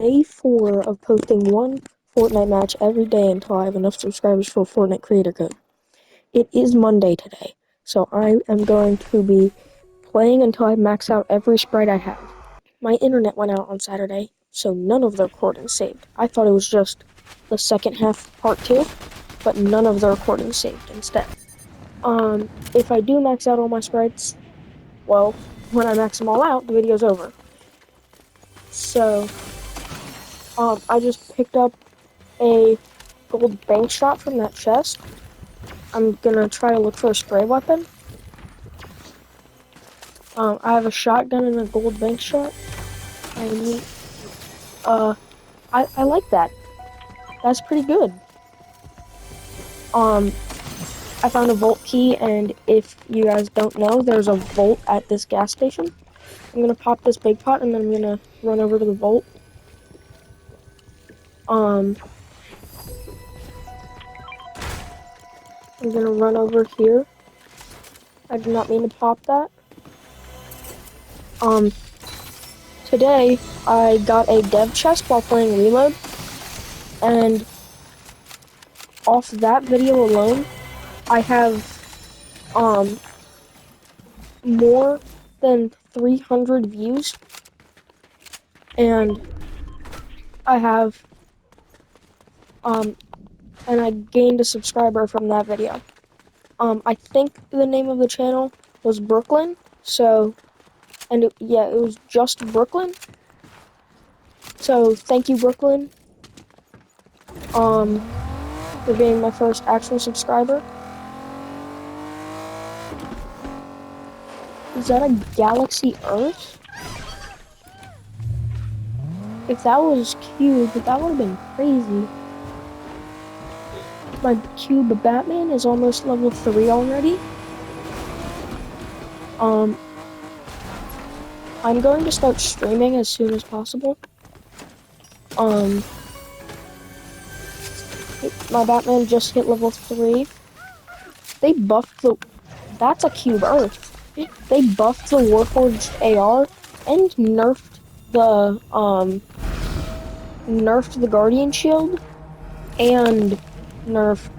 day 4 of posting one Fortnite match every day until I have enough subscribers for a Fortnite creator code. It is Monday today, so I am going to be playing until I max out every sprite I have. My internet went out on Saturday, so none of the recordings saved. I thought it was just the second half part 2, but none of the recordings saved instead. If I do max out all my sprites, well, when I max them all out, the video's over. So, I just picked up a gold bank shot from that chest. I'm gonna try to look for a spray weapon. I have a shotgun and a gold bank shot. I need, I like that. That's pretty good. I found a vault key, and if you guys don't know, there's a vault at this gas station. I'm gonna pop this big pot, and then I'm gonna run over to the vault. I'm gonna run over here. I did not mean to pop that. Today, I got a dev chest while playing Reload, and off that video alone, I have, more than 300 views, and I have, and I gained a subscriber from that video. I think the name of the channel was Brooklyn, so, and it was just Brooklyn. So, thank you, Brooklyn, for being my first actual subscriber. Is that a Galaxy Earth? If that was Cube, that would have been crazy. My Cube Batman is almost level 3 already. I'm going to start streaming as soon as possible. My Batman just hit level 3. They buffed the... That's a Cube Earth. They buffed the Warforged AR and nerfed the Guardian Shield and nerfed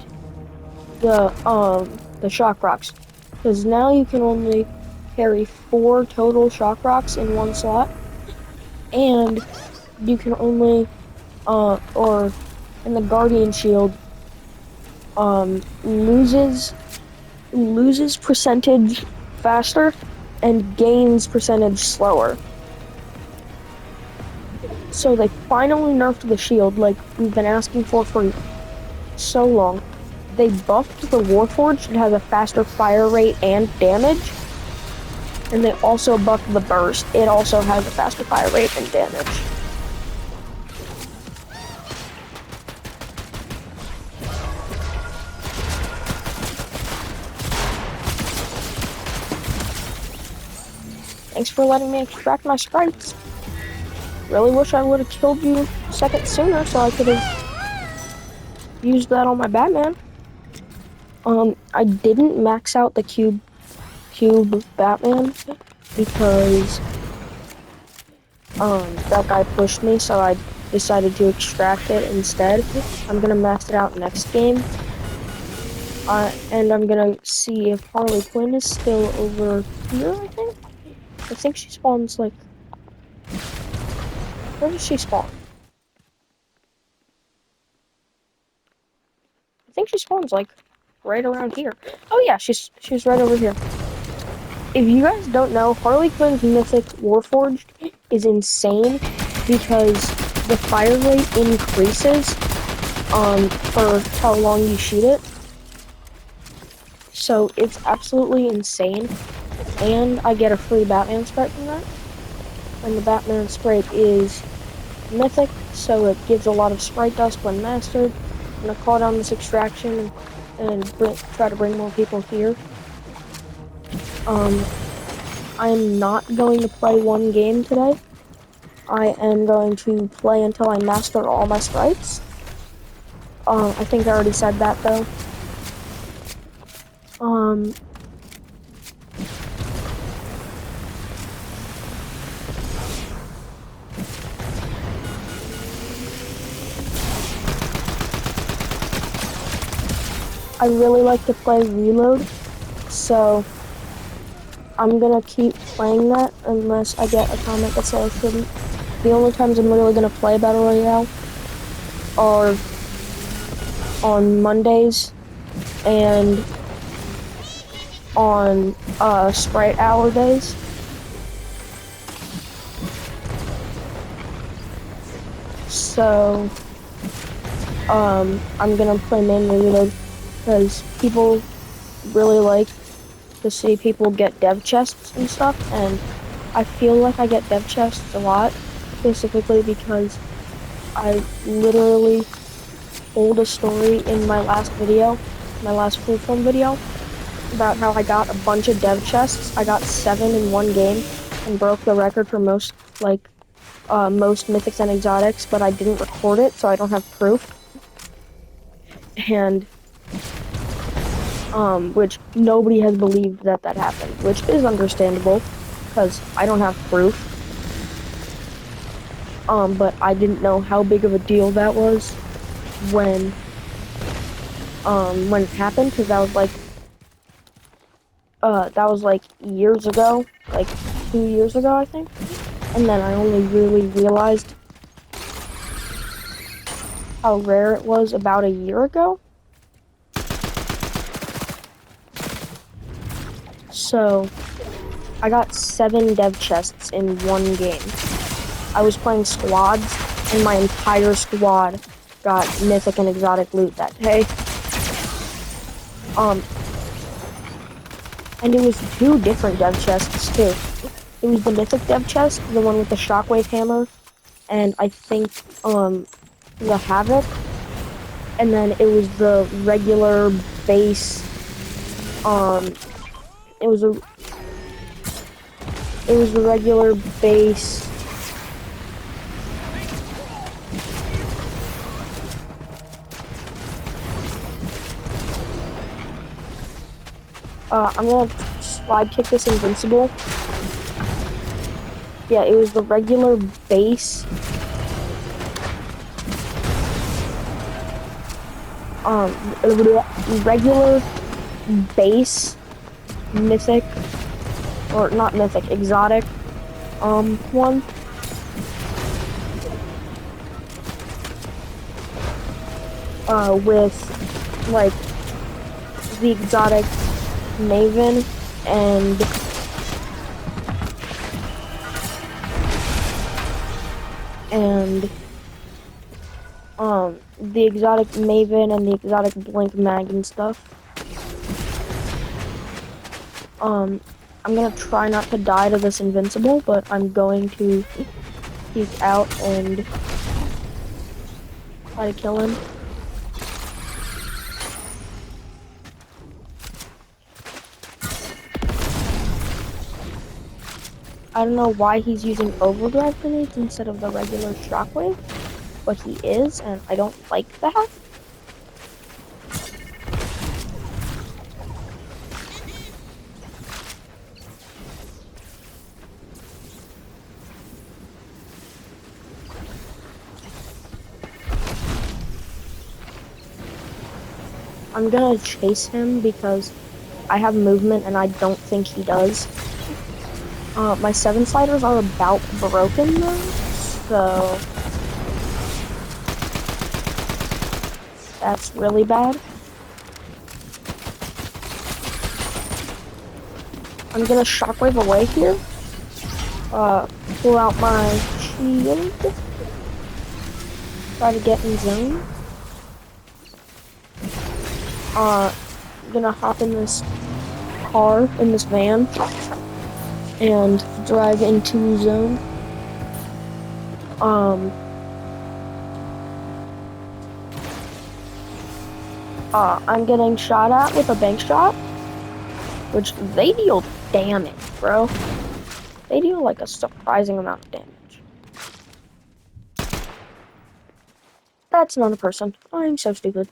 the Shock Rocks. Because now you can only carry 4 total Shock Rocks in one slot, and you can only, and the Guardian Shield, loses percentage faster and gains percentage slower. So they finally nerfed the shield like we've been asking for so long. They buffed the Warforged. It has a faster fire rate and damage. And they also buffed the burst. It also has a faster fire rate and damage. Thanks for letting me extract my sprites. Really wish I would have killed you a second sooner so I could have used that on my Batman. I didn't max out the Cube Batman because that guy pushed me, so I decided to extract it instead. I'm gonna max it out next game. And I'm gonna see if Harley Quinn is still over here, I think she spawns like... Where does she spawn? I think she spawns like right around here. Oh yeah, she's right over here. If you guys don't know, Harley Quinn's Mythic Warforged is insane because the fire rate increases for how long you shoot it. So it's absolutely insane. And I get a free Batman sprite from that. And the Batman sprite is Mythic, so it gives a lot of sprite dust when mastered. I'm gonna call down this extraction and try to bring more people here. I'm not going to play one game today. I am going to play until I master all my sprites. I think I already said that though. I really like to play Reload, so I'm gonna keep playing that unless I get a comment that says I shouldn't. The only times I'm really gonna play Battle Royale are on Mondays and on Sprite Hour days. So I'm gonna play mainly Reload because people really like to see people get dev chests and stuff, and I feel like I get dev chests a lot, specifically because I literally told a story in my last video, my last full film video, about how I got a bunch of dev chests. I got 7 in one game and broke the record for most mythics and exotics, but I didn't record it, so I don't have proof. And which nobody has believed that happened, which is understandable because I don't have proof. But I didn't know how big of a deal that was when it happened, because that was like years ago, like 2 years ago, I think. And then I only really realized how rare it was about a year ago. So I got 7 dev chests in one game. I was playing squads, and my entire squad got mythic and exotic loot that day. And it was 2 different dev chests too. It was the mythic dev chest, the one with the shockwave hammer, and I think the havoc. And then it was the regular base. It was the regular base. I'm gonna slide kick this invincible. Yeah, it was the regular base. Regular base mythic, or not mythic, exotic, one. With, like, the exotic Maven and the exotic Maven and the exotic Blink Mag and stuff. I'm gonna try not to die to this invincible, but I'm going to peek out and try to kill him. I don't know why he's using overdrive grenades instead of the regular shockwave, but he is, and I don't like that. I'm gonna chase him because I have movement and I don't think he does. My 7 sliders are about broken though, so that's really bad. I'm gonna shockwave away here. Pull out my shield. Try to get in zone. Gonna hop in this car, in this van, and drive into zone. I'm getting shot at with a bank shot, which they deal damage, bro. They deal like a surprising amount of damage. That's not a person. I'm so stupid.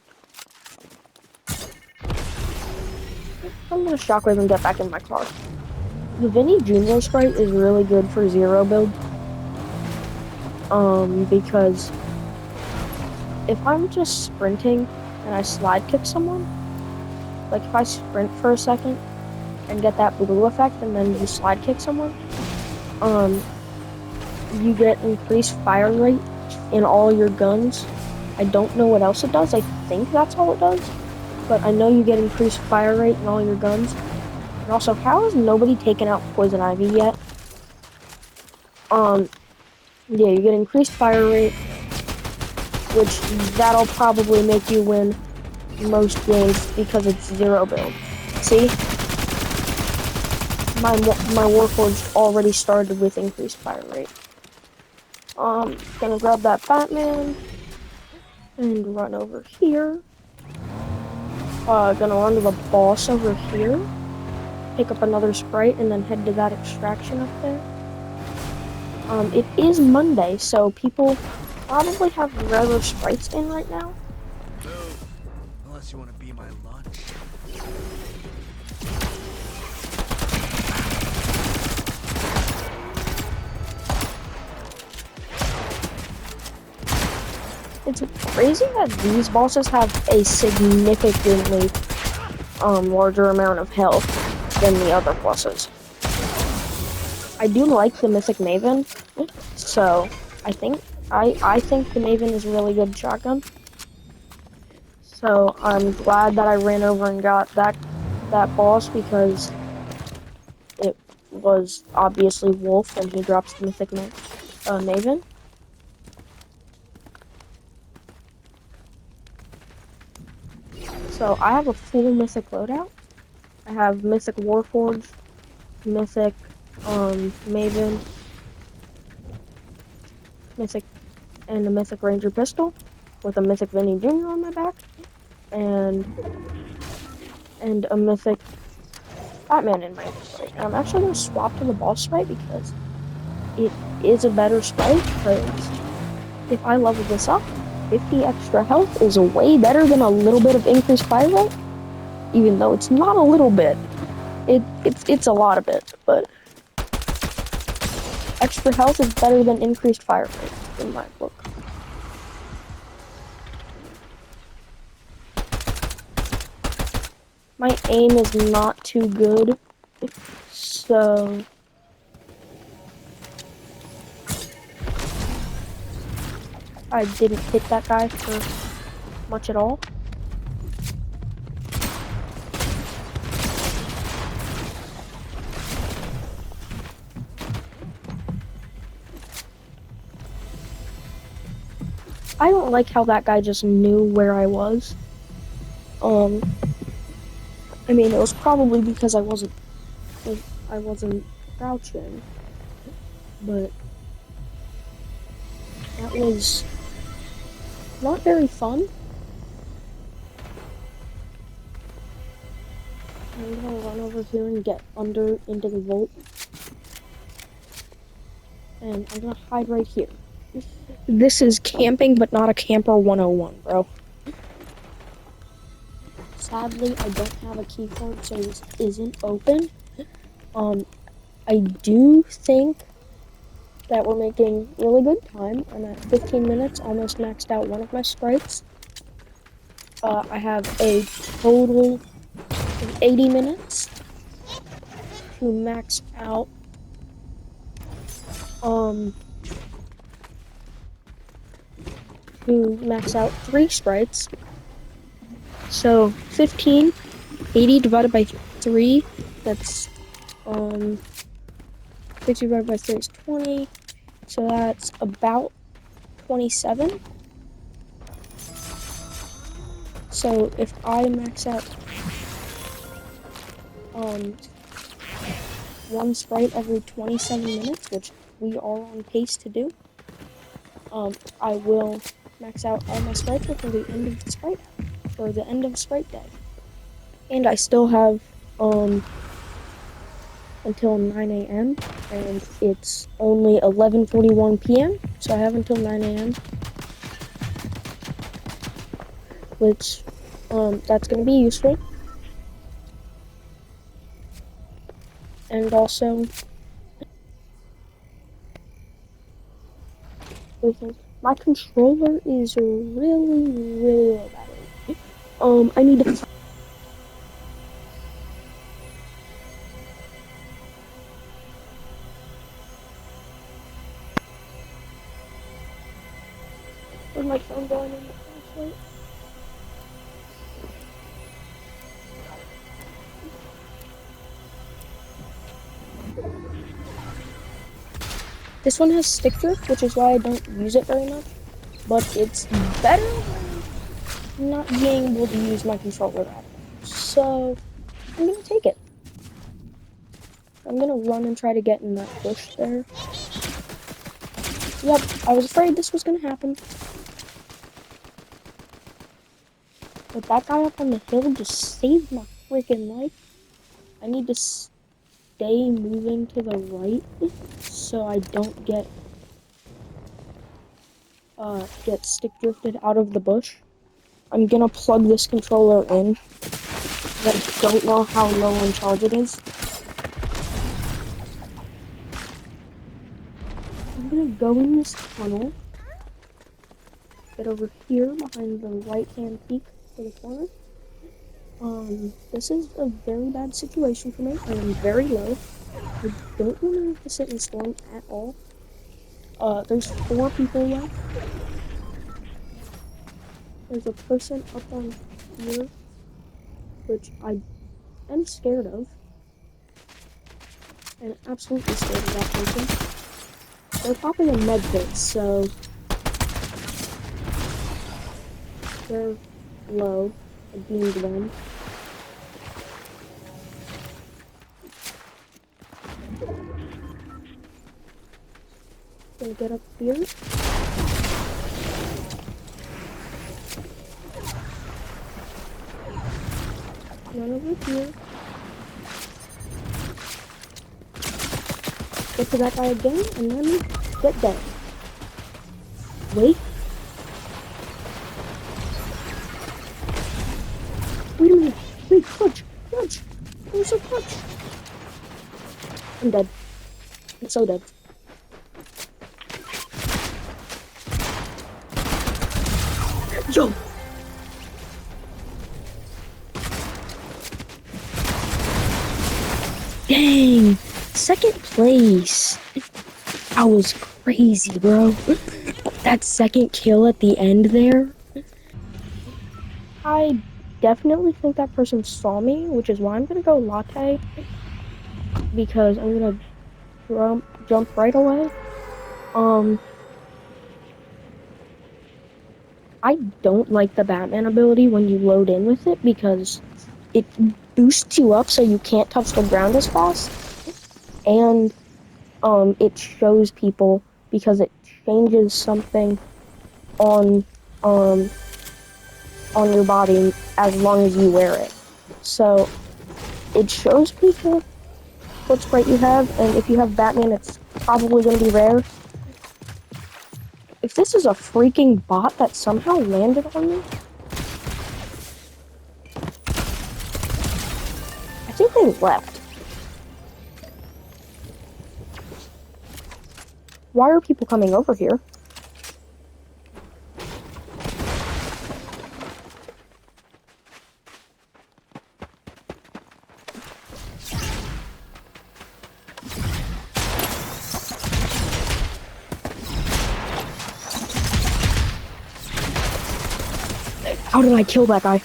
I'm gonna shockwave and get back in my car. The Vinny Jr. sprite is really good for zero build. Because if I'm just sprinting and I slide kick someone, like if I sprint for a second and get that blue effect and then you slide kick someone, you get increased fire rate in all your guns. I don't know what else it does. I think that's all it does. But I know you get increased fire rate in all your guns. And also, how has nobody taken out Poison Ivy yet? Yeah, you get increased fire rate, which that'll probably make you win most games because it's 0 build. See? My Warforged already started with increased fire rate. Gonna grab that Batman and run over here. Gonna run to the boss over here. Pick up another sprite and then head to that extraction up there. It is Monday, so people probably have rarer sprites in right now. No, unless you want to be my lunch. It's crazy that these bosses have a significantly larger amount of health than the other bosses. I do like the Mythic Maven, so I think the Maven is a really good shotgun. So I'm glad that I ran over and got that boss because it was obviously Wolf and he drops the Mythic Maven. So I have a full Mythic loadout. I have Mythic Warforged, Mythic Maven, Mythic, and a Mythic Ranger pistol with a Mythic Vinny Jr. on my back, and a Mythic Batman in my inventory. And I'm actually going to swap to the boss sprite because it is a better sprite, because if I level this up, 50 extra health is way better than a little bit of increased fire rate, even though it's not a little bit. It's a lot of it, but extra health is better than increased fire rate in my book. My aim is not too good, so I didn't hit that guy for much at all. I don't like how that guy just knew where I was. I mean, it was probably because I wasn't crouching, but that was not very fun. I'm gonna run over here and get into the vault, and I'm gonna hide right here. This is camping, but not a camper 101, bro. Sadly, I don't have a key card, so this isn't open. I do think that we're making really good time. I'm at 15 minutes, almost maxed out one of my sprites. I have a total of 80 minutes to max out to max out 3 sprites. So 15, 80 divided by 3, that's 50 divided by 3 is 20, so that's about 27. So if I max out one sprite every 27 minutes, which we are on pace to do, I will max out all my sprites before the end of the sprite day. And I still have until 9 a.m. and it's only 11:41 p.m. so I have until 9 a.m. which that's gonna be useful. And also, my controller is really low battery. I need to This one has stick drift, which is why I don't use it very much. But it's better than not being able to use my controller at all. So I'm gonna take it. I'm gonna run and try to get in that bush there. Yep, I was afraid this was gonna happen. But that guy up on the hill just saved my freaking life. I need to stay moving to the right so I don't get stick drifted out of the bush. I'm gonna plug this controller in. I don't know how low on charge it is. I'm gonna go in this tunnel. Get over here behind the right-hand peak to the corner. This is a very bad situation for me. I am very low. I don't want to sit in the storm at all. There's 4 people left. There's a person up on here, which I am scared of. I'm absolutely scared of that person. They're popping a med kit, so they're low. I beamed them. Gonna get up here. Run over here. Get to that guy again, and then get down. Wait. Wait a minute. Wait, punch. Punch. There's a punch. I'm dead. I'm so dead. Yo! Dang! Second place! That was crazy, bro. That second kill at the end there. I definitely think that person saw me, which is why I'm gonna go latte. Because I'm gonna jump right away. I don't like the Batman ability when you load in with it because it boosts you up so you can't touch the ground as fast. And it shows people because it changes something on your body as long as you wear it. So it shows people what sprite you have, and if you have Batman, it's probably going to be rare. If this is a freaking bot that somehow landed on me, I think they left. Why are people coming over here? How did I kill that guy?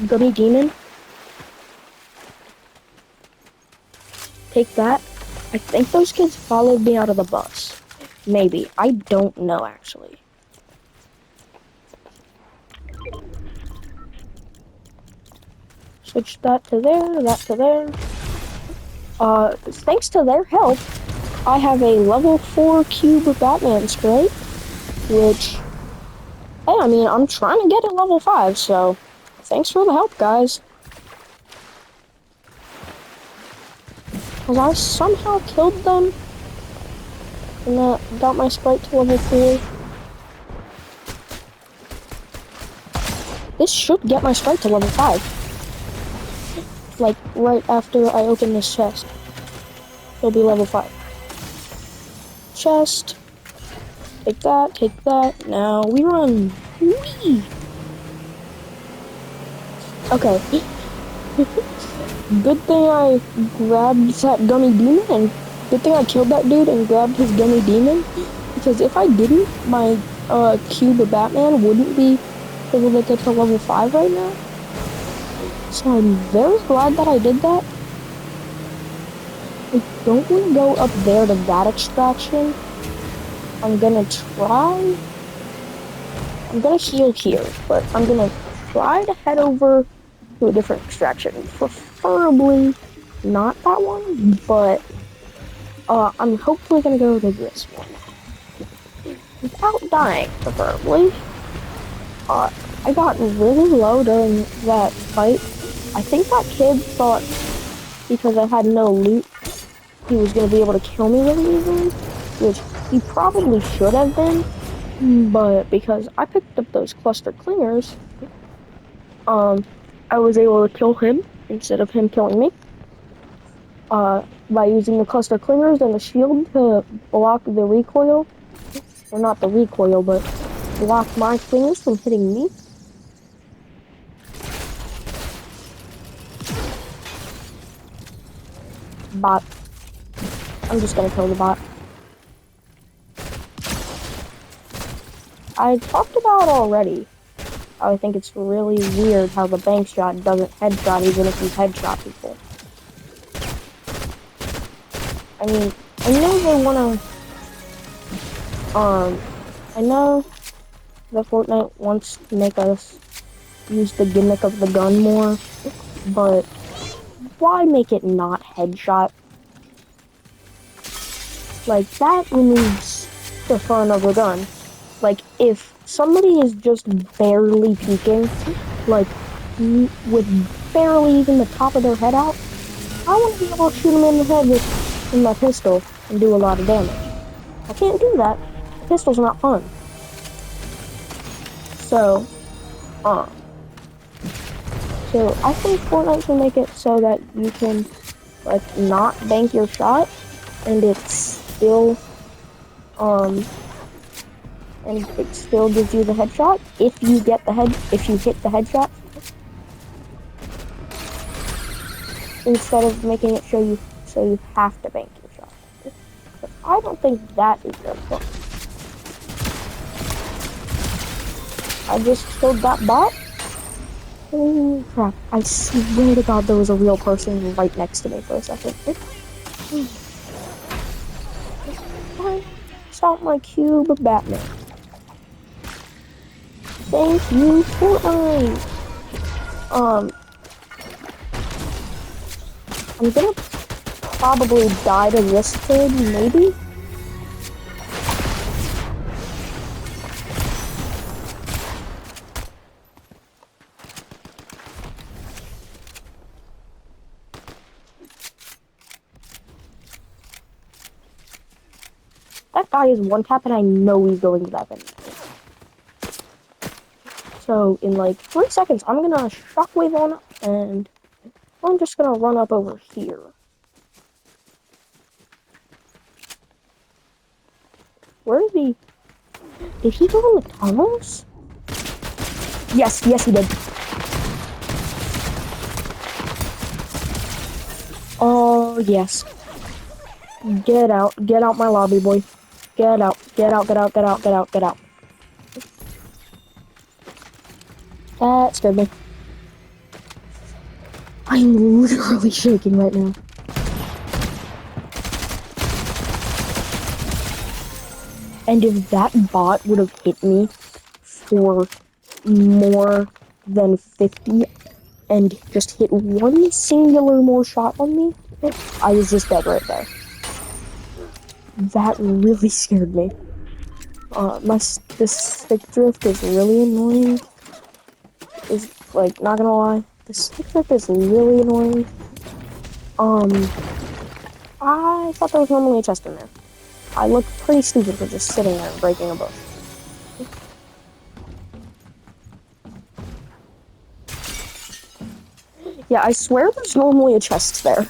Gummy Demon? Take that. I think those kids followed me out of the bus. Maybe. I don't know, actually. Switch that to there, that to there. Thanks to their help, I have a level 4 cube of Batman sprite, which, hey, I mean, I'm trying to get it level 5, so thanks for the help, guys. Because I somehow killed them and got my sprite to level 4. This should get my sprite to level 5. Like, right after I open this chest. It'll be level 5. Chest. Take that, take that. Now we run. Whee! Okay. Good thing I grabbed that gummy demon, and good thing I killed that dude and grabbed his gummy demon. Because if I didn't, my cube of Batman wouldn't be able to get to level 5 right now. So I'm very glad that I did that. don't want to go up there to that extraction. I'm gonna heal here, but I'm gonna try to head over to a different extraction. Preferably not that one, but I'm hopefully gonna go to this one. Without dying, preferably. I got really low during that fight. I think that kid thought because I had no loot, he was gonna be able to kill me really easily, which he probably should have been, but because I picked up those cluster clingers, I was able to kill him instead of him killing me, by using the cluster clingers and the shield to block the recoil, or not the recoil, but block my clingers from hitting me. Bot. I'm just gonna kill the bot. I talked about already. I think it's really weird how the bank shot doesn't headshot even if you headshot people. I mean, I know they wanna, I know that Fortnite wants to make us use the gimmick of the gun more, but why make it not headshot? Like, that removes the fun of the gun. Like, if somebody is just barely peeking, like, with barely even the top of their head out, I want to be able to shoot them in the head with my pistol and do a lot of damage. I can't do that. The pistol's not fun. So I think Fortnite should make it so that you can, like, not bank your shot, and it's still, and it still gives you the headshot if you hit the headshot, instead of making it show you so you have to bank your shot. But I don't think that is very fun. I just killed that bot. Holy crap, I swear to God there was a real person right next to me for a second. Stop my cube of Batman. Thank you, Fortnite. I'm gonna probably die to this kid, maybe? That guy is one tap and I know he's going to that venue. So in like 3 seconds, I'm gonna shockwave on and I'm just gonna run up over here. Where is he? Did he go in the tunnels? Yes, he did. Oh, yes. Get out my lobby, boy. Get out. That scared me. I'm literally shaking right now. And if that bot would have hit me for more than 50 and just hit one singular more shot on me, I was just dead right there. That really scared me. This stick drift is really annoying. Is, like, not gonna lie, the stick drift is really annoying. I thought there was normally a chest in there. I looked pretty stupid for just sitting there and breaking a bush. Yeah, I swear there's normally a chest there.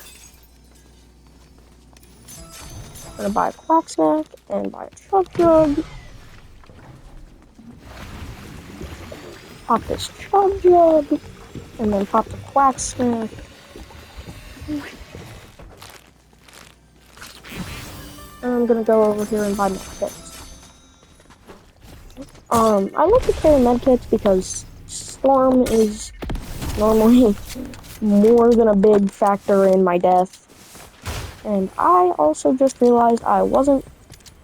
I'm gonna buy a quack snack and buy a chug jug. Pop this chug jug, and then pop the quack snack. And I'm gonna go over here and buy medkits. I like to carry medkits because Storm is normally more than a big factor in my death. And I also just realized I wasn't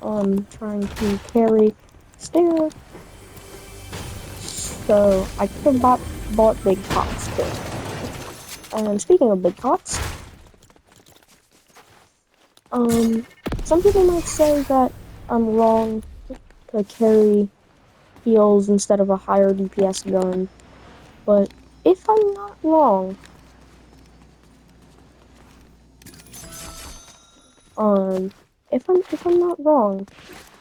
trying to carry stair, so I could have bought big pots too. And speaking of big pots, some people might say that I'm wrong to carry heals instead of a higher DPS gun, but if I'm not wrong, um, if I'm not wrong,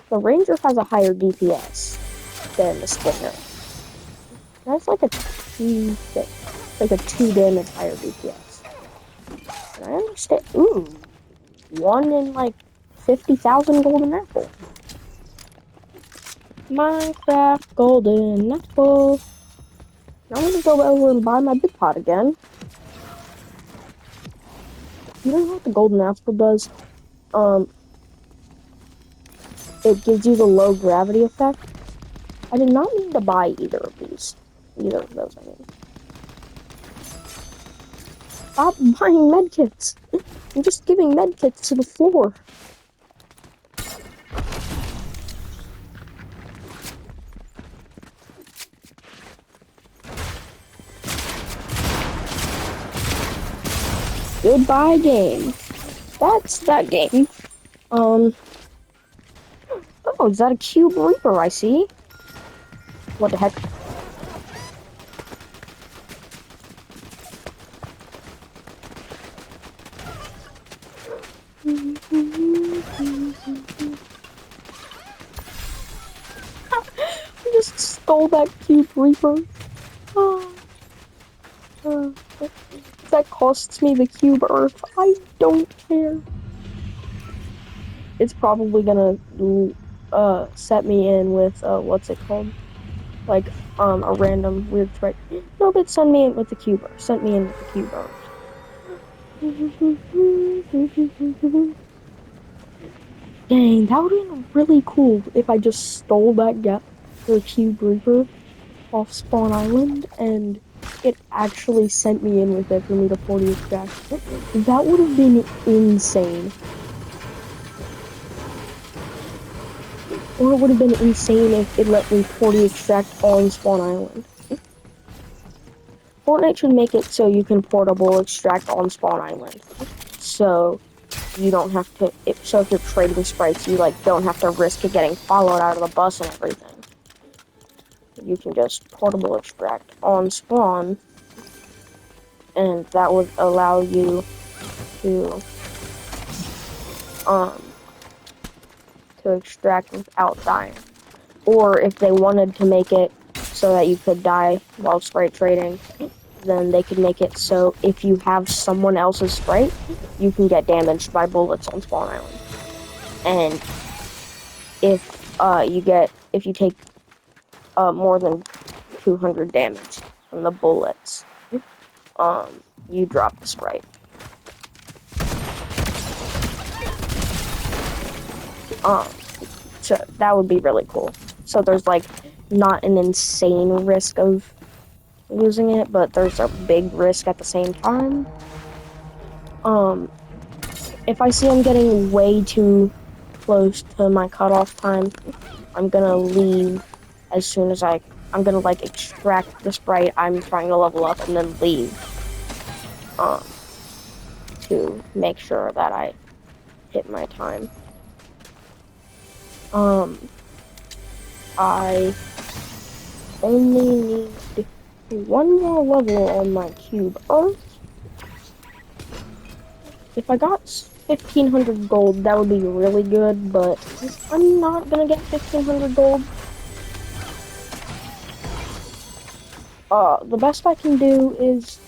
the Ranger has a higher DPS than the Stinger. That's like a two damage higher DPS. And I understand. Ooh, one in like 50,000 golden apple. Minecraft golden apple. Now I'm gonna go over and buy my big pot again. You know what the golden apple does? Um, it gives you the low gravity effect. I did not mean to buy either of these. Either of those, I mean. Stop buying medkits. I'm just giving medkits to the floor. Goodbye game. That's that game. Oh, is that a cube reaper I see? What the heck? I just stole that cube reaper. Oh, if that costs me the cube earth, I don't care. It's probably gonna set me in with what's it called? Like a random weird trait. No, but send me in with the cube earth. Send me in with the cube earth. Dang, that would have been really cool if I just stole the cube reaper off Spawn Island and it actually sent me in with it for me to 40 extract. That would have been insane. Or it would have been insane if it let me 40 extract on Spawn Island. Fortnite should make it so you can portable extract on Spawn Island. So you don't have to, if you're trading sprites, you like don't have to risk it getting followed out of the bus and everything. You can just portable extract on Spawn, and that would allow you to um to extract without dying. Or if they wanted to make it so that you could die while sprite trading, then they could make it so if you have someone else's sprite, you can get damaged by bullets on Spawn Island. And if you take more than 200 damage from the bullets, you drop the sprite. So that would be really cool. So there's like not an insane risk of losing it, but there's a big risk at the same time. If I see I'm getting way too close to my cutoff time, I'm gonna leave as soon as I'm gonna like extract the sprite I'm trying to level up and then leave. To make sure that I hit my time. I only need one more level on my cube earth. If I got 1,500 gold, that would be really good, but I'm not gonna get 1,500 gold. The best I can do is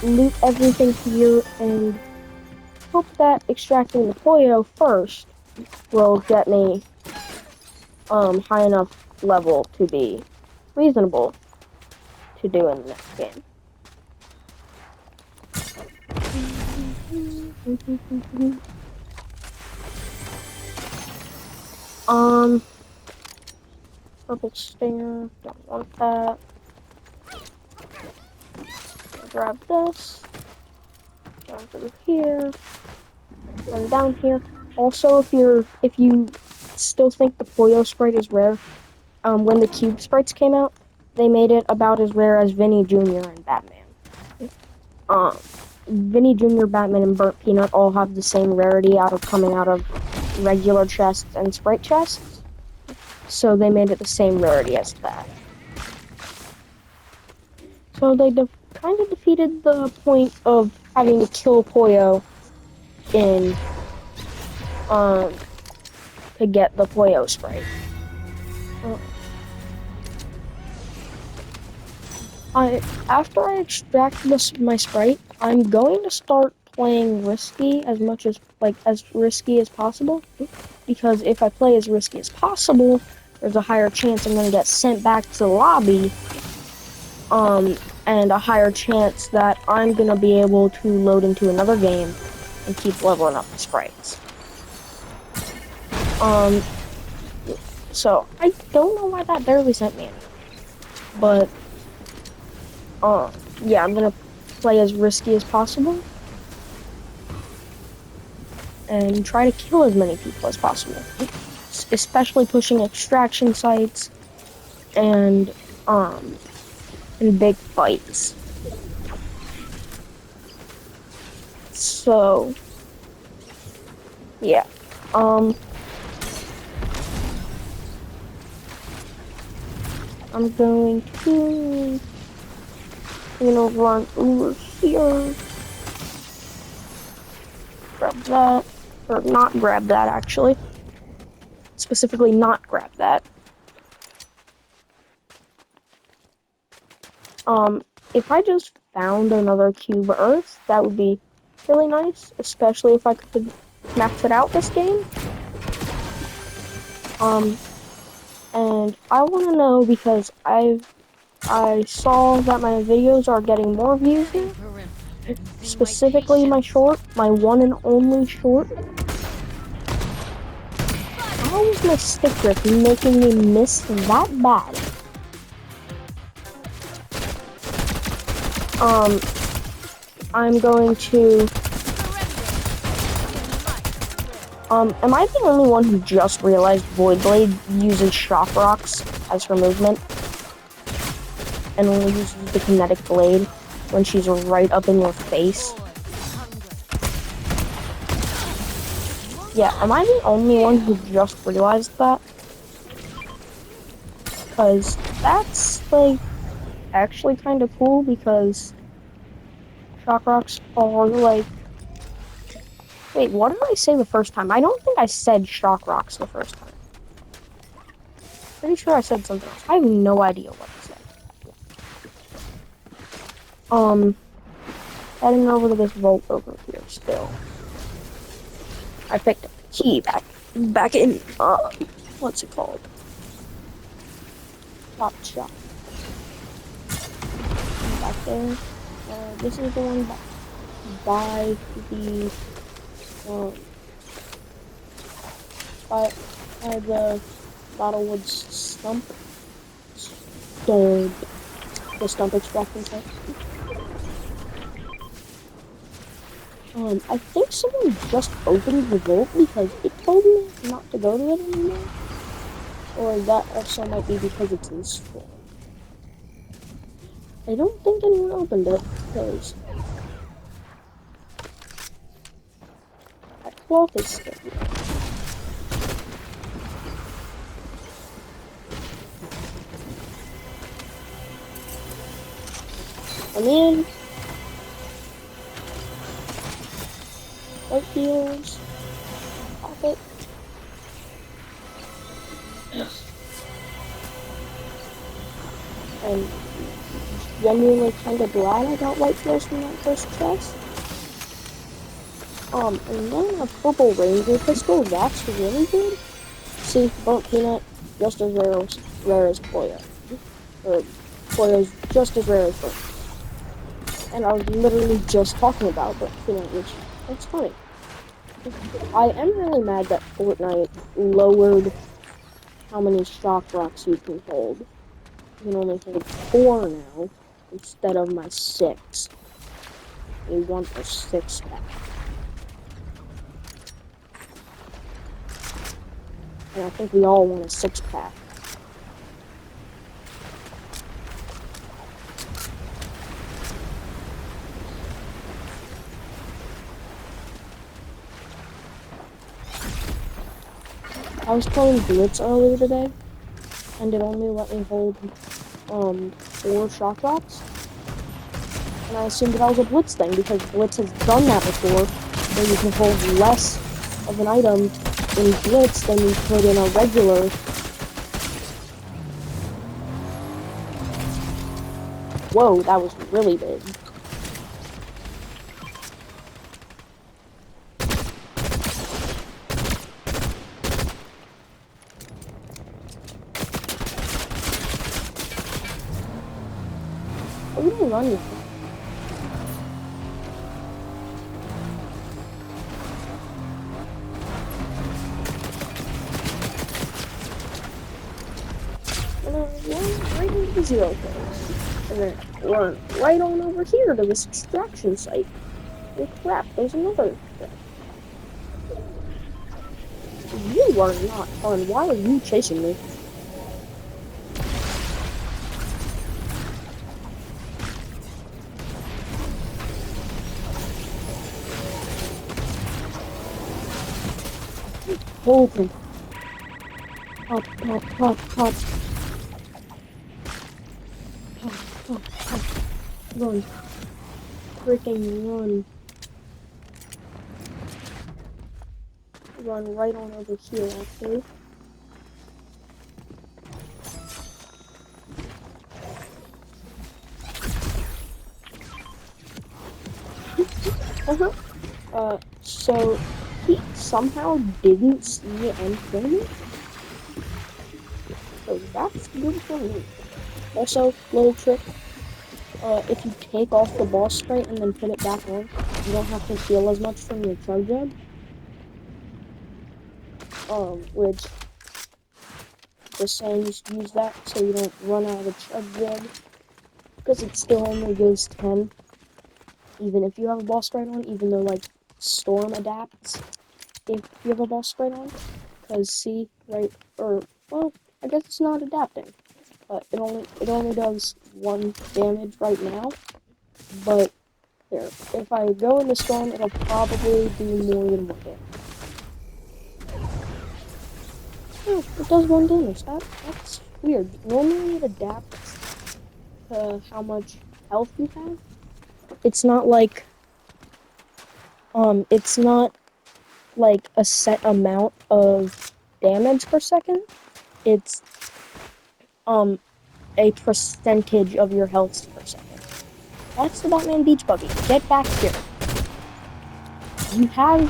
loot everything here and hope that extracting the Poyo first will get me high enough level to be reasonable to do in the next game. Purple stinger, don't want that. Grab this, down through here, And down here, also, if you still think the Poyo sprite is rare, when the Cube sprites came out, they made it about as rare as Vinny Jr. and Batman. Um, Vinny Jr., Batman, and Burnt Peanut all have the same rarity coming out of regular chests and sprite chests, so they made it the same rarity as that. So they kind of defeated the point of having to kill Poyo in um to get the Poyo sprite. After I extract my sprite, I'm going to start playing risky as risky as possible, because if I play as risky as possible, there's a higher chance I'm gonna get sent back to the lobby, and a higher chance that I'm gonna be able to load into another game and keep leveling up the sprites. So I don't know why that barely sent me anywhere, but yeah, I'm gonna play as risky as possible and try to kill as many people as possible, especially pushing extraction sites and big fights. So yeah, I'm going to run over here, grab that, or not grab that actually, specifically not grab that. If I just found another cube Earth, that would be really nice, especially if I could max it out this game. And I want to know, because I saw that my videos are getting more views now, specifically my short, my one and only short. How is my stick grip making me miss that bad? I'm going to... am I the only one who just realized Void Blade uses shock rocks as her movement? And only uses the kinetic blade when she's right up in your face? Yeah, am I the only one who just realized that? Because that's, like, actually kind of cool, because shock rocks are, like... Wait, what did I say the first time? I don't think I said shock rocks the first time. Pretty sure I said something else. I have no idea what I said. Heading over to this vault over here still. I picked up the key back in, what's it called? Top shop. Back there. This is the one by the, by the Battlewood stump. The stump extraction site. I think someone just opened the vault because it told me not to go to it anymore. Or that also might be because it's in store. I don't think anyone opened it, because that cloth is still here. Come in. White heels. Pop it. I'm genuinely kind of glad I got white heels from that first chest. And then a purple ranger pistol, that's really good. See, Burnt Peanut, just as rare as Poyo. Or Poyo's just as rare as Burnt. And I was literally just talking about Burnt Peanut, which, that's funny. I am really mad that Fortnite lowered how many shock rocks you can hold. You can only hold 4 now, instead of my 6. They want the 6 back. And I think we all want a six-pack. I was playing Blitz earlier today, and it only let me hold 4 shock drops. And I assumed that was a Blitz thing, because Blitz has done that before, where you can hold less of an item in Blitz than you could in a regular. Whoa, that was really big. Are we gonna run now? Right into the 0 kills. And then run right on over here to this extraction site. Oh crap, there's another thing. You are not fun. Why are you chasing me? Holy. Pop, pop, pop, pop. Pop, pop, pop. Run. Freaking run. Run right on over here, actually. So he somehow didn't see and kill me. So that's good for me. Also, little trick, if you take off the boss spray and then put it back on, you don't have to heal as much from your chug jug. Which the sayings use that so you don't run out of chug jug. Because it still only goes 10. Even if you have a boss sprite on, even though like Storm adapts if you have a boss sprite on. Because see, right, or well, I guess it's not adapting. But it only does 1 damage right now. But there, if I go into Storm, it'll probably do more than 1 damage. Oh, it does 1 damage. That's weird. Normally it adapts to how much health you have. It's not like a set amount of damage per second. It's a percentage of your health per second. That's the Batman Beach Buggy. Get back here. You have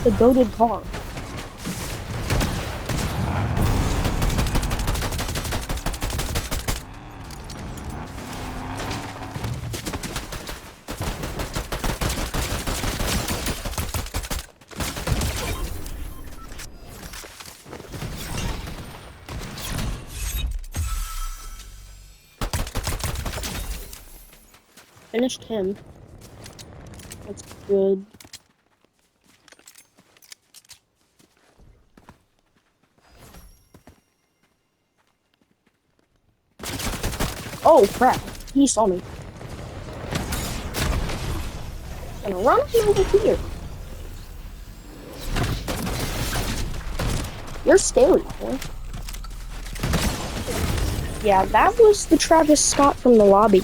the goated car. Finished him. That's good. Oh crap, he saw me. I'm gonna run him over here. You're scary, boy. Yeah, that was the Travis Scott from the lobby.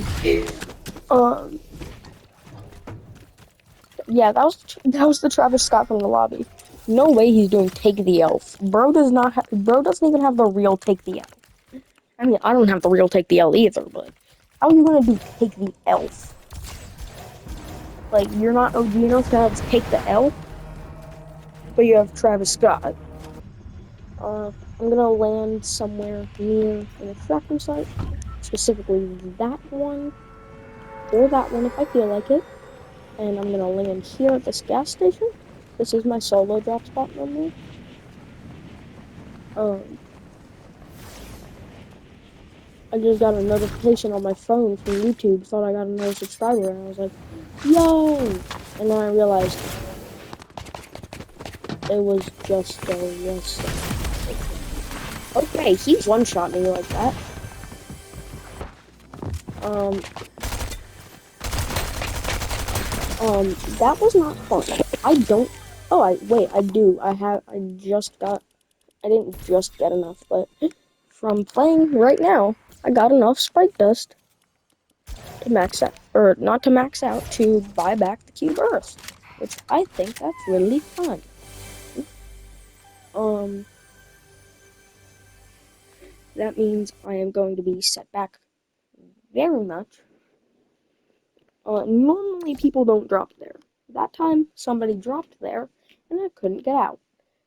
Yeah, that was the Travis Scott from the lobby. No way he's doing Take the Elf. Bro doesn't even have the real Take the Elf. I mean, I don't have the real Take the L either, but how are you gonna do Take the Elf? Like, you're not OG enough to have Take the L, but you have Travis Scott. I'm gonna land somewhere near an extraction site, specifically that one, or that one if I feel like it. And I'm gonna land here at this gas station. This is my solo drop spot normally. I just got a notification on my phone from YouTube, thought I got another subscriber, and I was like, yo! And then I realized it was just a rest. Okay, he one-shot me like that. Um, that was not fun. I don't. Oh, wait. I do. I just got. I didn't just get enough, but from playing right now, I got enough Sprite Dust to max out, or not to max out, to buy back the Cube Earth, which I think that's really fun. Um, that means I am going to be set back very much. Normally people don't drop there. That time somebody dropped there, and I couldn't get out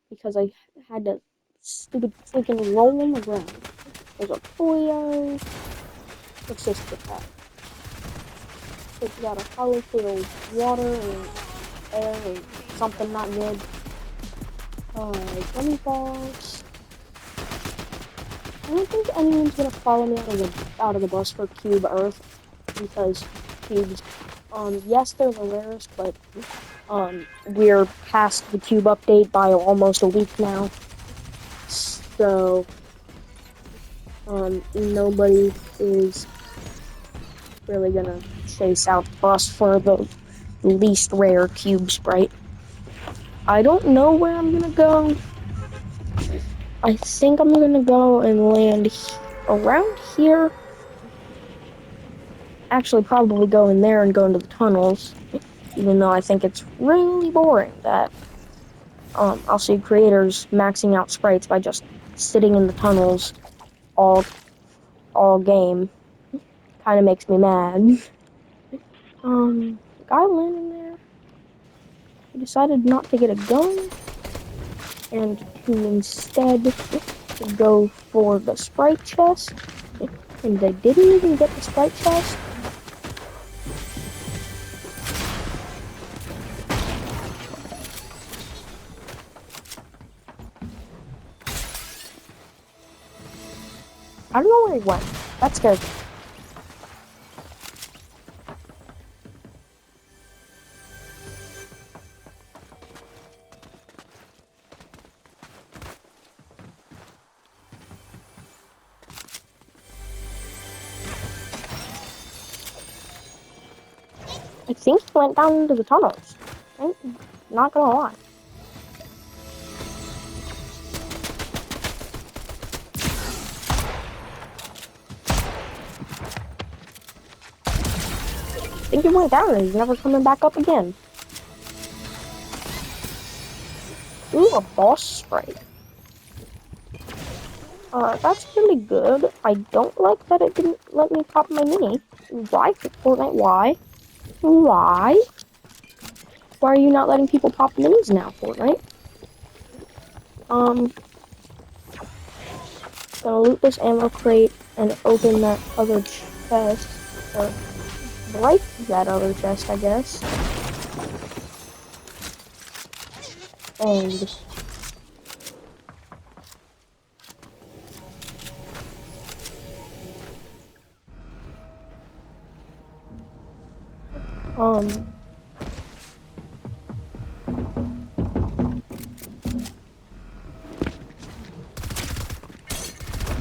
because I had to stupid freaking roll on the ground. There's a Polio. What's this with that? It's got a hollow filled water and air and something not good. Gummy balls. I don't think anyone's gonna follow me out of the bus for Cube Earth because cubes. Yes, they're the rarest, but we're past the Cube update by almost a week now. So nobody is really gonna chase out the bus for the least rare cube sprite. I don't know where I'm gonna go. I think I'm gonna go and land around here. Actually, probably go in there and go into the tunnels, even though I think it's really boring that I'll see creators maxing out sprites by just sitting in the tunnels all game. Kind of makes me mad. The guy landing there, he decided not to get a gun and to instead go for the sprite chest. And they didn't even get the sprite chest. I don't know where he went. That scared me. I think he went down into the tunnels. I'm not gonna lie. I think he went down and he's never coming back up again. Ooh, a boss sprite. That's really good. I don't like that it didn't let me pop my mini. Why, Fortnite? Why? Why? Why are you not letting people pop minis now, Fortnite? Gonna loot this ammo crate and open that other chest. Or break that other chest, I guess. And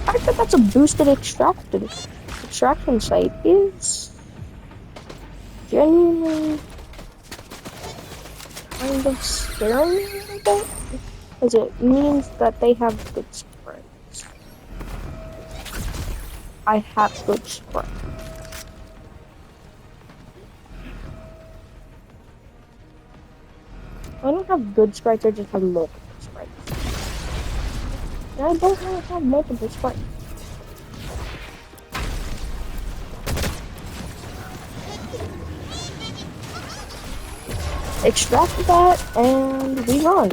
I think that's a boosted extraction site is genuinely kind of scaring me a little bit, because it means that they have good sprites. I have good sprites. I don't have good sprites, I just have multiple sprites. And I don't want to have multiple sprites. Extract that, and we run.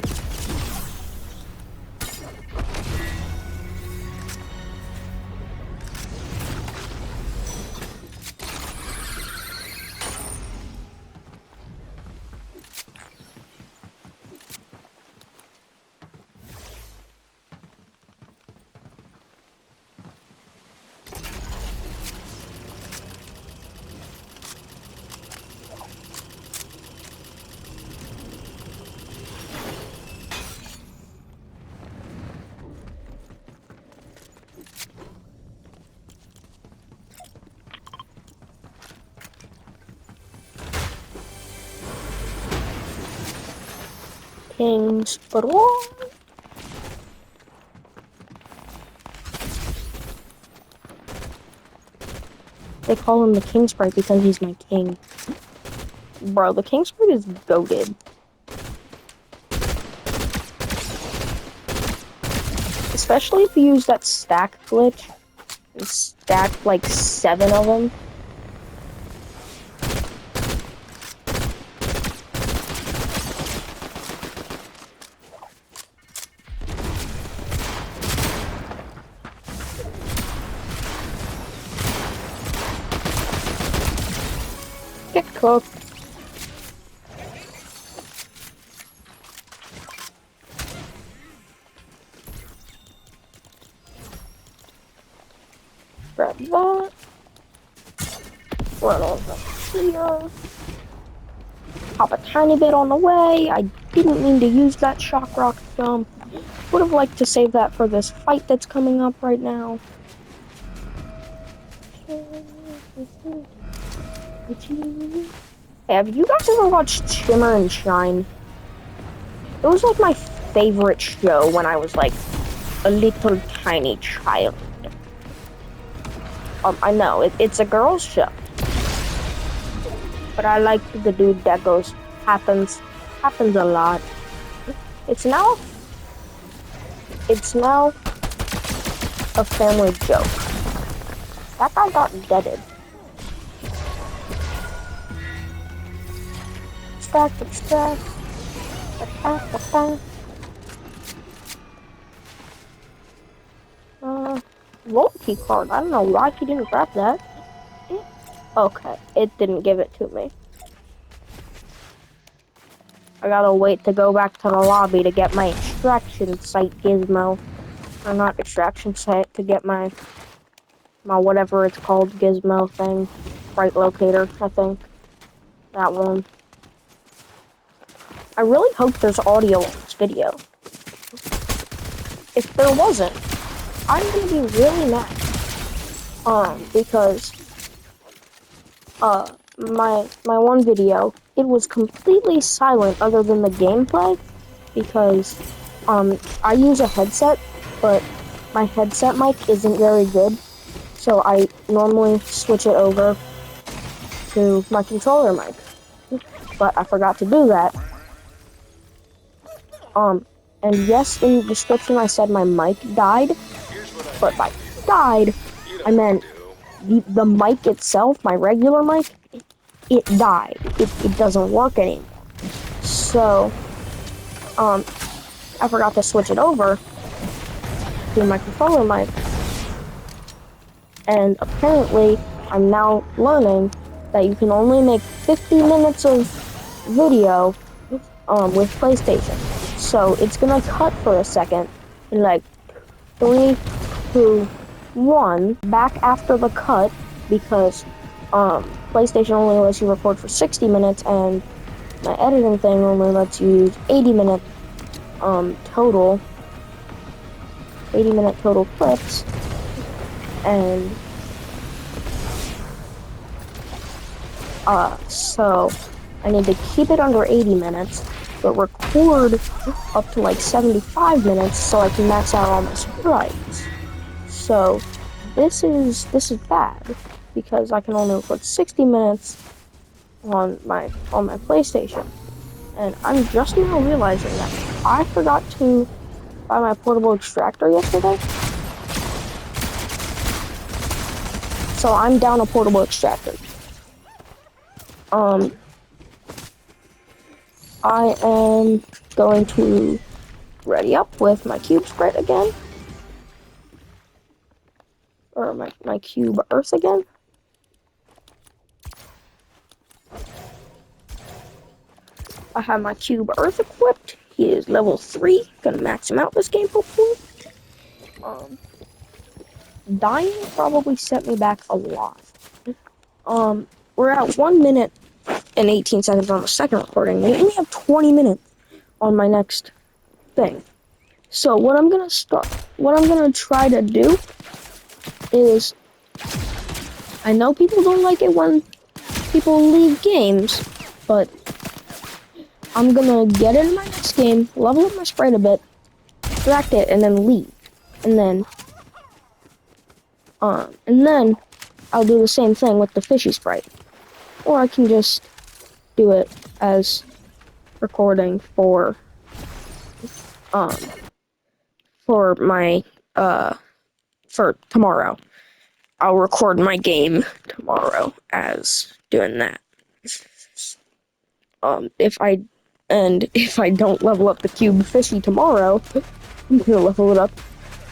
kings, but what? They call him the king sprite because he's my king. Bro, the king sprite is goated. Especially if you use that stack glitch. And stack like 7 of them. Get cooked. Grab that. Run over here. Hop a tiny bit on the way. I didn't mean to use that shock rock jump. Would have liked to save that for this fight that's coming up right now. Hey, have you guys ever watched Shimmer and Shine? It was like my favorite show when I was like a little tiny child. I know, it's a girl's show. But I like the dude that goes, happens a lot. It's now a family joke. That guy got deaded. Stack. Loyalty card. I don't know why he didn't grab that. Okay, it didn't give it to me. I gotta wait to go back to the lobby to get my extraction site gizmo. Or not extraction site, to get my whatever it's called gizmo thing. Right locator, I think. That one. I really hope there's audio on this video. If there wasn't, I'm gonna be really mad. Because my one video, it was completely silent other than the gameplay because I use a headset, but my headset mic isn't very good, so I normally switch it over to my controller mic. But I forgot to do that. And yes, in the description I said my mic died, but by died, I meant the mic itself, my regular mic, it died. It doesn't work anymore. So, I forgot to switch it over to my controller mic. And apparently, I'm now learning that you can only make 50 minutes of video with PlayStation. So it's gonna cut for a second in like 3, 2, 1 back after the cut because PlayStation only lets you record for 60 minutes and my editing thing only lets you use 80-minute total 80-minute total clips, and so I need to keep it under 80 minutes but record up to like 75 minutes so I can max out all my sprites. So this is bad because I can only record 60 minutes on my PlayStation. And I'm just now realizing that I forgot to buy my portable extractor yesterday. So I'm down a portable extractor. I am going to ready up with my cube sprite again. Or my cube earth again. I have my cube earth equipped. He is level 3. Gonna max him out this game hopefully. Dying probably set me back a lot. We're at 1 minute and 18 seconds on the second recording. We only have 20 minutes on my next thing. So what I'm gonna try to do is, I know people don't like it when people leave games, but I'm gonna get into my next game, level up my sprite a bit, extract it, and then leave. And then I'll do the same thing with the fishy sprite. Or I can just do it as recording um for my for tomorrow. I'll record my game tomorrow as doing that. If I don't level up the cube fishy tomorrow, I'm gonna level it up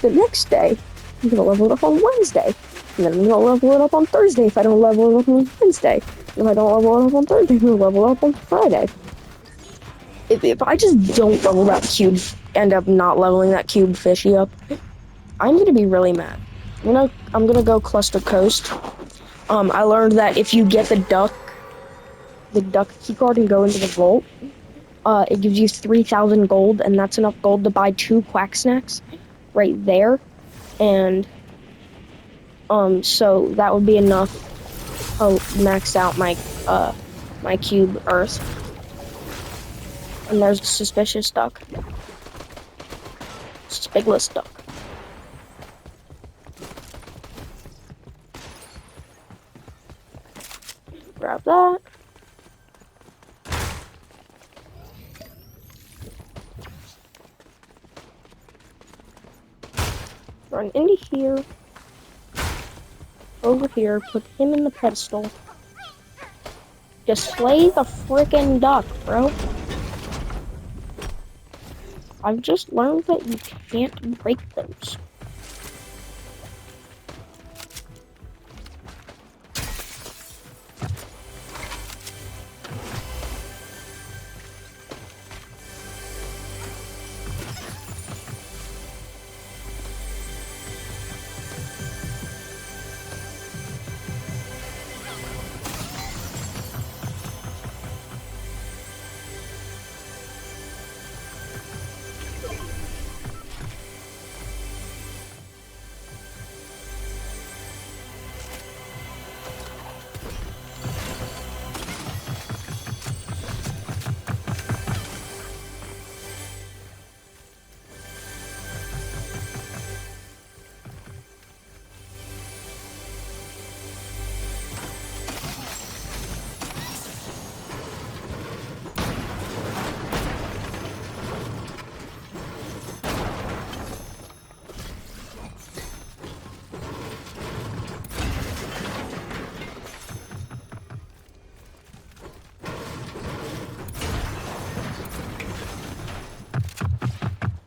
the next day. I'm gonna level it up on Wednesday. And then I'm gonna level it up on Thursday if I don't level it up on Wednesday. If I don't level it up on Thursday, I'm gonna level it up on Friday. If I just don't level that cube, end up not leveling that cube fishy up, I'm gonna be really mad. I'm gonna go cluster coast. I learned that if you get the duck keycard and go into the vault, it gives you 3,000 gold, and that's enough gold to buy 2 quack snacks right there. And so that would be enough to max out my cube earth. And there's a suspicious duck. Spigless duck. Grab that. Run into here. Over here. Put him in the pedestal. Display the frickin' duck, bro. I've just learned that you can't break those.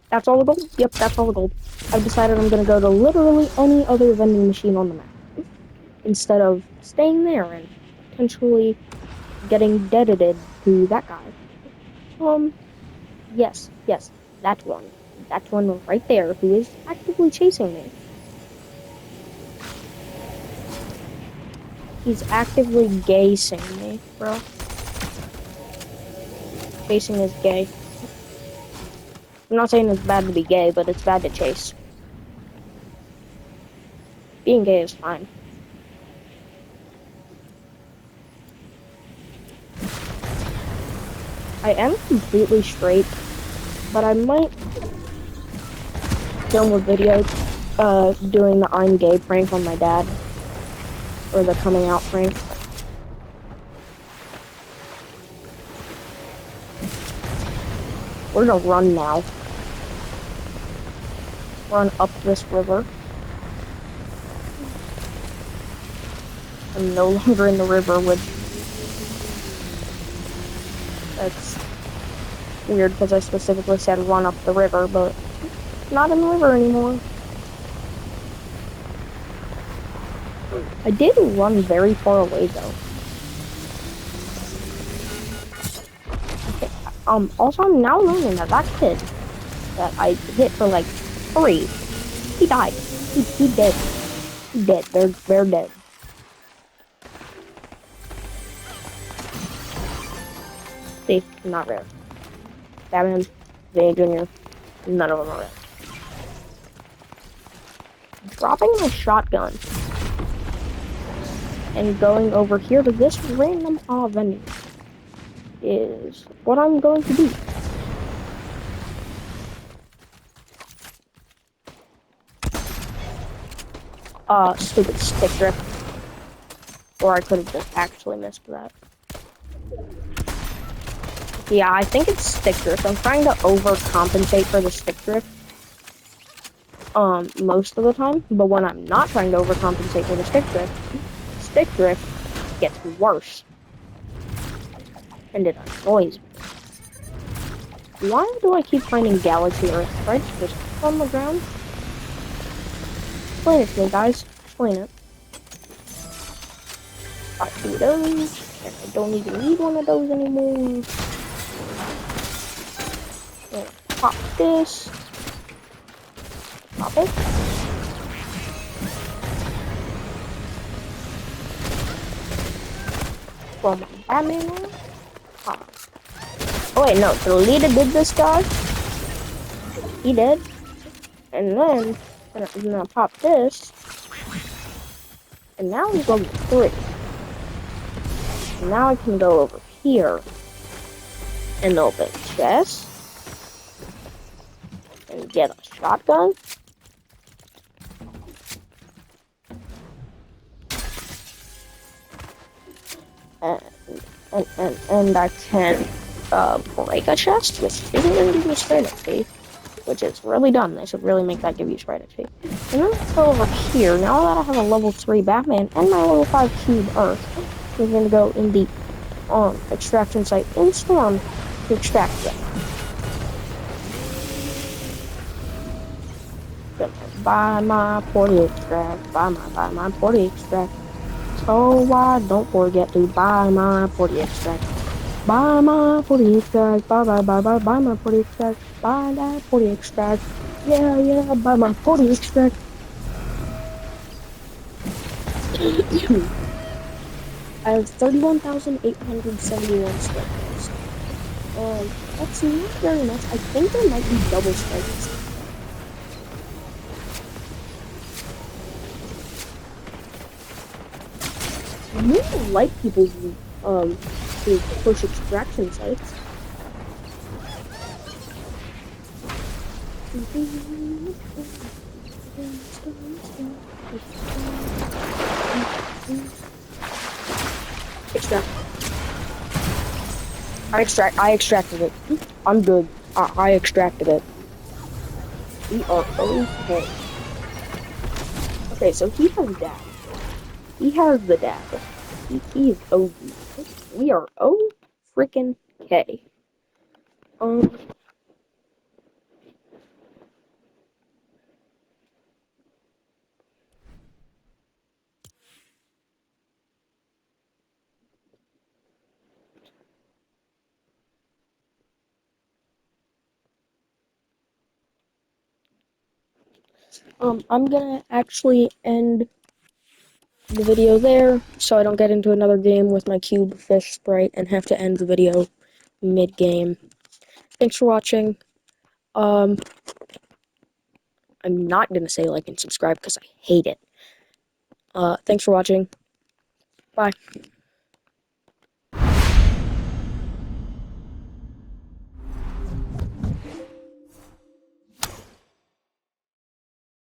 That's all the gold? Yep, that's all the gold. I've decided I'm gonna go to literally any other vending machine on the map. Instead of staying there and potentially getting deadited to that guy. Yes, that one. That one right there who is actively chasing me. He's actively gazing me, bro. Chasing is gay. I'm not saying it's bad to be gay, but it's bad to chase. Being gay is fine. I am completely straight, but I might film a video doing the I'm gay prank on my dad. Or the coming out prank. We're gonna run now. Run up this river. I'm no longer in the river, which that's weird because I specifically said run up the river, but not in the river anymore. I did run very far away though. Okay, also I'm now learning that that kid that I hit for like 3, he died. He dead. He dead. They're dead. See, not rare. Batman, Vinny Jr., none of them are rare. Dropping my shotgun and going over here to this random vending. is what I'm going to do. Stupid stick drift. Or I could have just actually missed that. Yeah, I think it's stick drift. I'm trying to overcompensate for the stick drift. Most of the time. But when I'm not trying to overcompensate for the stick drift gets worse. And it annoys me. Why do I keep finding galaxy Earth sprites just on the ground? Explain it to me, guys. Explain it. Got 2 of those, and I don't even need one of those anymore. Pop this. Pop it. Throw my Batman on. Pop. Oh wait, no, Delita did this guy. He did. And then, I'm gonna pop this. And now he's level 3. And now I can go over here. And open chest. And get a shotgun. And I can break a chest, which isn't going to give me sprite XP, which is really dumb. They should really make that give you sprite XP. And then let's go over here. Now that I have a level 3 Batman and my level 5 Cube Earth, we're going to go in the extraction site in Storm to extract them. Gonna buy my 40 extract, buy my 40 extract. So don't forget to buy my 40 extract. Buy my 40 extract, buy my 40 extract, buy that 40 extract. Yeah, buy my 40 extract. I have 31,871 strikes. That's not very much. I think there might be double strikes. I really like people who push extraction sites. I extracted it. I'm good. I extracted it. We are okay. Okay, so he has dab. He has the dab. He is OG. We are O freaking K. I'm gonna actually end the video there so I don't get into another game with my cube fish sprite and have to end the video mid-game. Thanks for watching. I'm not gonna say like and subscribe because I hate it. Thanks for watching. Bye.